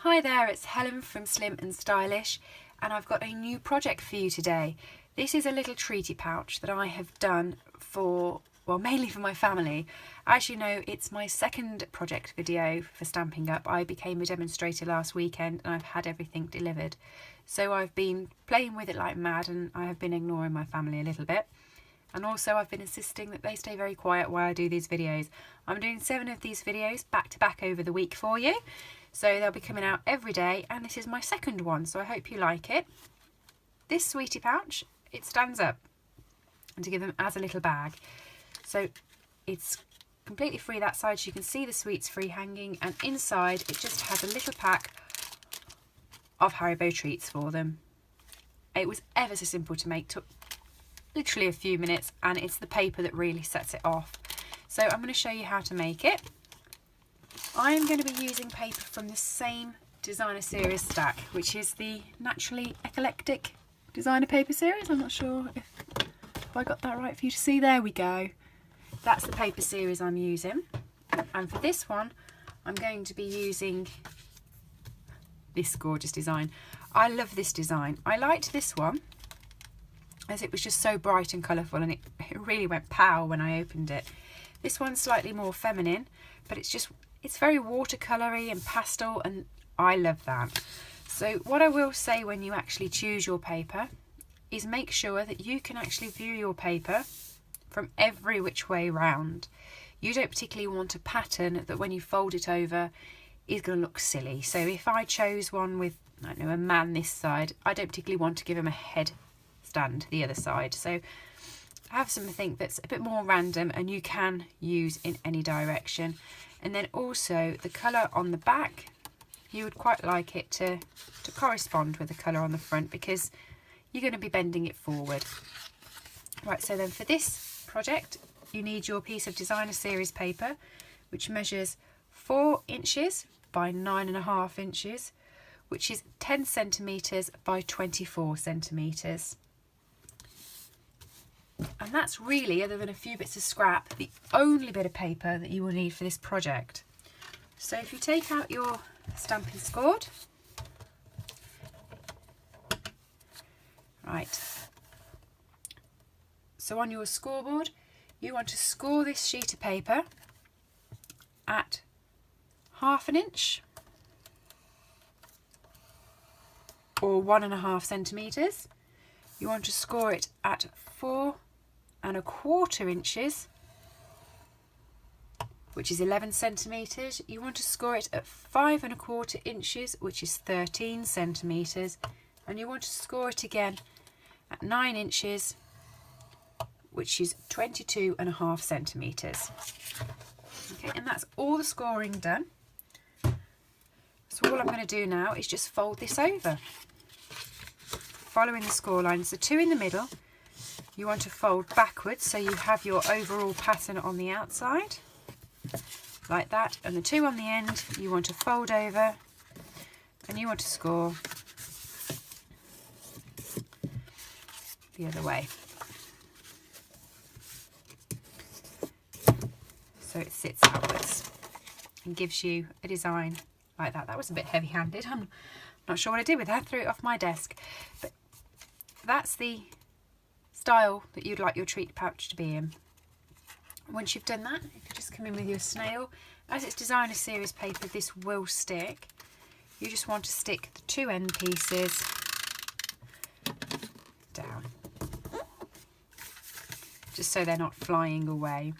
Hi there, it's Helen from SlimmandStylish, and I've got a new project for you today. This is a little treaty pouch that I have done for, well, mainly for my family. As you know, it's my second project video for Stampin' Up. I became a demonstrator last weekend and I've had everything delivered. So I've been playing with it like mad and I have been ignoring my family a little bit. And also I've been insisting that they stay very quiet while I do these videos. I'm doing 7 of these videos back to back over the week for you. So they'll be coming out every day, and this is my second one, so I hope you like it. This sweetie pouch, it stands up, and to give them as a little bag. So it's completely free that side, so you can see the sweets free hanging, and inside it just has a little pack of Haribo treats for them. It was ever so simple to make, took literally a few minutes, and it's the paper that really sets it off. So I'm going to show you how to make it. I'm going to be using paper from the same designer series stack, which is the Naturally Eclectic designer paper series. I'm not sure if I got that right for you to see. There we go. That's the paper series I'm using. And for this one, I'm going to be using this gorgeous design. I love this design. I liked this one as it was just so bright and colourful, and it really went pow when I opened it. This one's slightly more feminine, but it's very watercolory and pastel, and I love that. So what I will say when you actually choose your paper is make sure that you can actually view your paper from every which way round. You don't particularly want a pattern that when you fold it over is going to look silly. So if I chose one with, I don't know, a man this side, I don't particularly want to give him a head stand the other side. So have something that's a bit more random and you can use in any direction. And then also the colour on the back, you would quite like it to correspond with the colour on the front, because you're going to be bending it forward. Right, so then for this project you need your piece of designer series paper, which measures 4 inches by 9.5 inches, which is 10 centimetres by 24 centimetres. And that's really, other than a few bits of scrap, the only bit of paper that you will need for this project. So if you take out your stamping scord, right, so on your scoreboard you want to score this sheet of paper at 1/2 inch or 1.5 centimetres. You want to score it at 4.25 inches, which is 11 centimetres. You want to score it at 5.25 inches, which is 13 centimetres. And you want to score it again at 9 inches, which is 22.5 centimetres. Okay, and that's all the scoring done. So all I'm going to do now is just fold this over, following the score lines. The 2 in the middle you want to fold backwards, so you have your overall pattern on the outside, like that, and the 2 on the end you want to fold over, and you want to score the other way. So it sits outwards and gives you a design like that. That was a bit heavy-handed. I'm not sure what I did with that, threw it off my desk. But that's the style that you'd like your treat pouch to be in. Once you've done that, you can just come in with your snail. As it's designer series paper, this will stick. You just want to stick the 2 end pieces down, just so they're not flying away.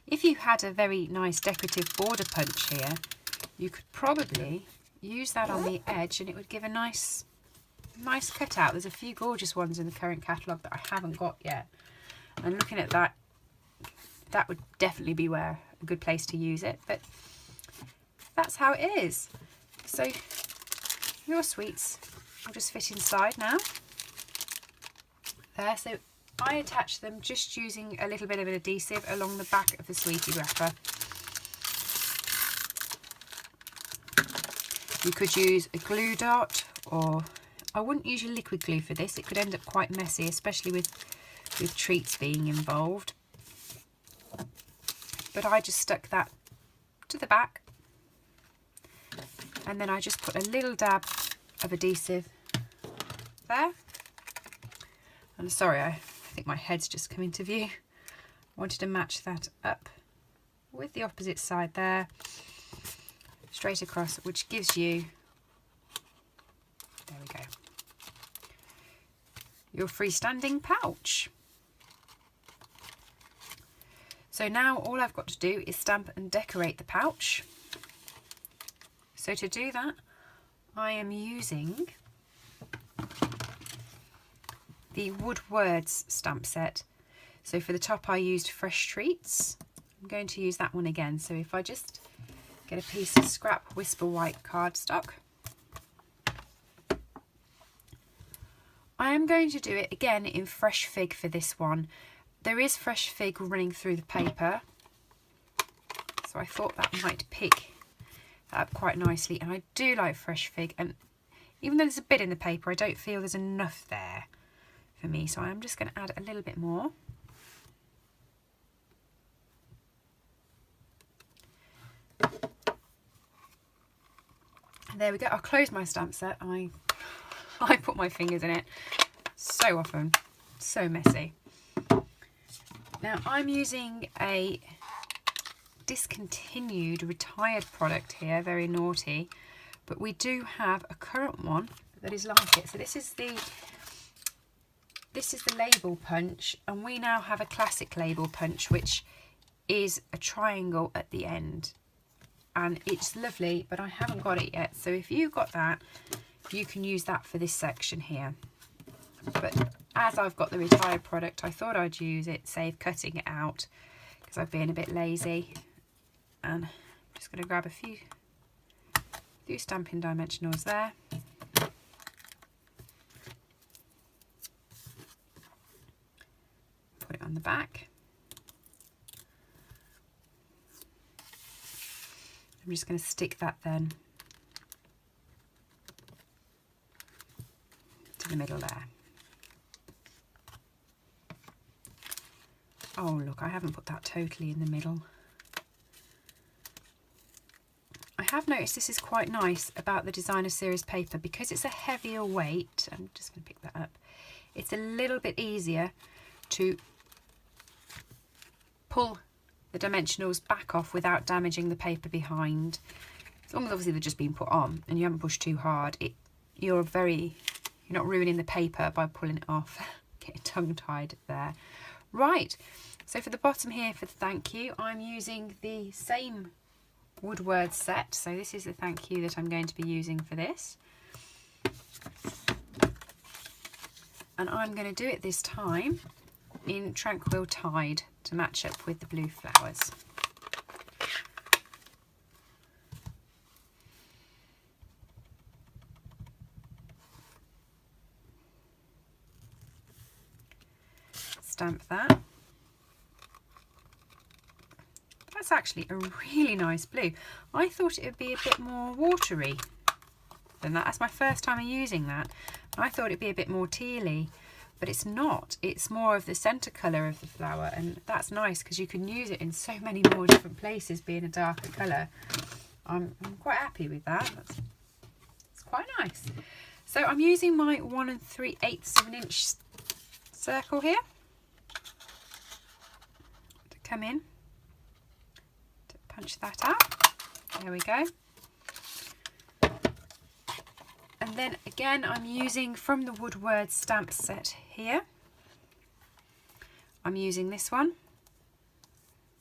If you had a very nice decorative border punch here, you could probably use that on the edge and it would give a nice cutout. There's a few gorgeous ones in the current catalogue that I haven't got yet, and looking at that, that would definitely be a good place to use it. But that's how it is. So your sweets will just fit inside now. There, so I attach them just using a little bit of an adhesive along the back of the sweetie wrapper. You could use a glue dot, or I wouldn't use your liquid glue for this. It could end up quite messy, especially with treats being involved. But I just stuck that to the back And then I just put a little dab of adhesive there. And sorry, I think my head's just come into view. I wanted to match that up with the opposite side there, straight across, which gives you, there we go, your freestanding pouch. So now all I've got to do is stamp and decorate the pouch. So to do that, I am using the Wood Words stamp set. So for the top I used Fresh Treats. I'm going to use that one again. So if I just get a piece of scrap Whisper White cardstock, I am going to do it again in Fresh Fig for this one. There is Fresh Fig running through the paper, so I thought that might pick that up quite nicely. And I do like Fresh Fig, and even though there's a bit in the paper, I don't feel there's enough there for me, so I'm just going to add a little bit more. There we go. I'll close my stamp set. I put my fingers in it so often, so messy. Now I'm using a discontinued, retired product here, very naughty, but we do have a current one that is like it. So this is the label punch, and we now have a classic label punch, which is a triangle at the end, and it's lovely, but I haven't got it yet. So if you've got that, you can use that for this section here. But as I've got the retired product, I thought I'd use it, save cutting it out, because I've been a bit lazy. And I'm just going to grab a few Stampin' Dimensionals there. Put it on the back. I'm just going to stick that then to the middle there. Oh look, I haven't put that totally in the middle. I have noticed this is quite nice about the designer series paper, because it's a heavier weight. I'm just going to pick that up. It's a little bit easier to pull the dimensionals back off without damaging the paper behind. As long as obviously they've just been put on and you haven't pushed too hard, you're not ruining the paper by pulling it off. Getting tongue-tied there. Right, so for the bottom here for the thank you, I'm using the same Wood Words set. So this is the thank you that I'm going to be using for this. And I'm going to do it this time in Tranquil Tide to match up with the blue flowers. Stamp that. That's actually a really nice blue. I thought it would be a bit more watery than that. That's my first time using that. I thought it'd be a bit more tealy, but it's not. It's more of the centre colour of the flower, and that's nice because you can use it in so many more different places, being a darker colour. I'm quite happy with that. It's quite nice. So I'm using my 1 3/8 of an inch circle here to come in, to punch that out. There we go. And then again, I'm using from the Wood Words stamp set here. I'm using this one,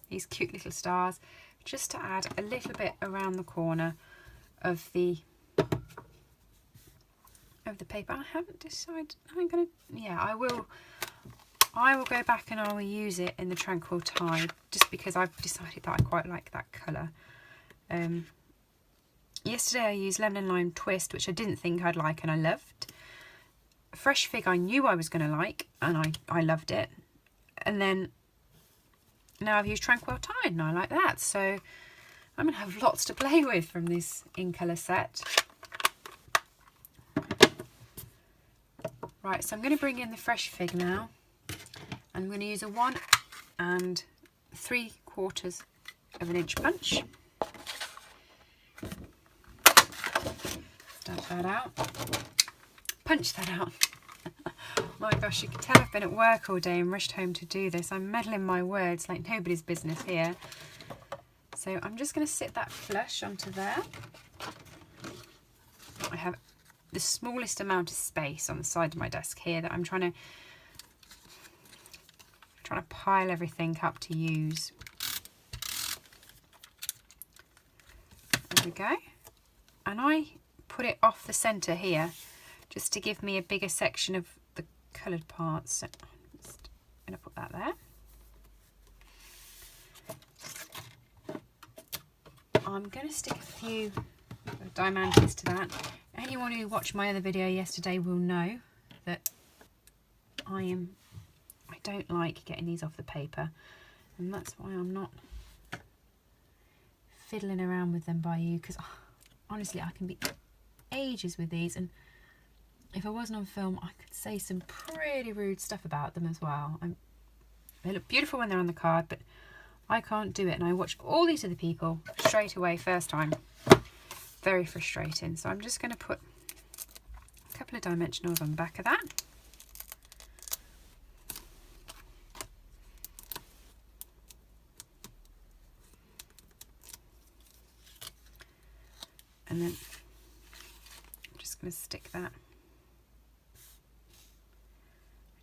these cute little stars, just to add a little bit around the corner of the paper. I haven't decided. I'm gonna, yeah, I will go back and I will use it in the Tranquil Tide, just because I've decided that I quite like that colour. Yesterday I used Lemon and Lime Twist, which I didn't think I'd like and I loved. Fresh Fig I knew I was going to like, and I loved it. And then now I've used Tranquil Tide and I like that. So I'm going to have lots to play with from this in colour set. Right, so I'm going to bring in the Fresh Fig now. I'm going to use a 1 3/4 of an inch punch. stamp that out. Punch that out. My gosh, you can tell I've been at work all day and rushed home to do this. I'm meddling my words like nobody's business here. So I'm just going to sit that flush onto there. I have the smallest amount of space on the side of my desk here that I'm trying to pile everything up to use. There we go. And I put it off the centre here just to give me a bigger section of the coloured parts. So I'm just going to put that there. I'm going to stick a few diamantes to that. Anyone who watched my other video yesterday will know that I don't like getting these off the paper, and that's why I'm not fiddling around with them by you, because honestly I can be ages with these, and if I wasn't on film I could say some pretty rude stuff about them as well. They look beautiful when they're on the card, but I can't do it, and I watch all these other people straight away first time. Very frustrating. So I'm just going to put a couple of dimensionals on the back of that. And then I'm just going to stick that.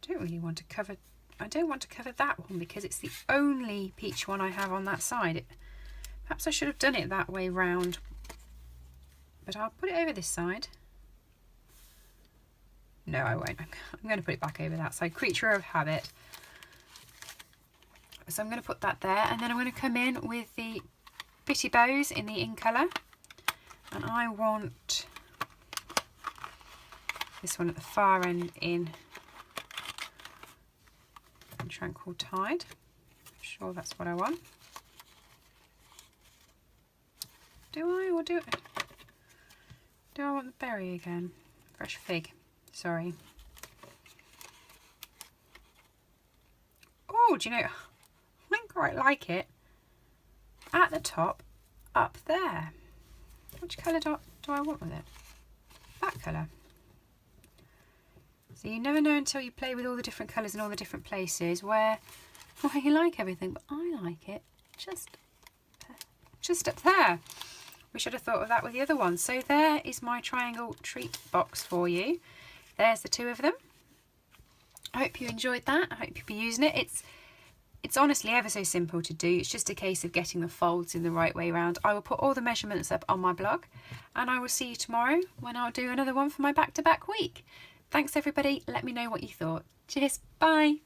I don't want to cover that one because it's the only peach one I have on that side. Perhaps I should have done it that way round, but I'll put it over this side. No, I won't. I'm going to put it back over that side. Creature of habit. So I'm going to put that there, and then I'm going to come in with the bitty bows in the in colour. And I want this one at the far end in Tranquil Tide. I'm sure that's what I want. Do I, or do I want the berry again? Fresh fig, sorry. Oh, do you know, I don't quite like it. At the top, up there. Which colour do I want with it? That colour. So you never know until you play with all the different colours in all the different places where you like everything, but I like it just up there. We should have thought of that with the other one. So there is my triangle treat box for you. There's the two of them. I hope you enjoyed that. I hope you'll be using it. It's honestly ever so simple to do. It's just a case of getting the folds in the right way around. I will put all the measurements up on my blog, and I will see you tomorrow when I'll do another one for my back-to-back week. Thanks everybody. Let me know what you thought. Cheers. Bye.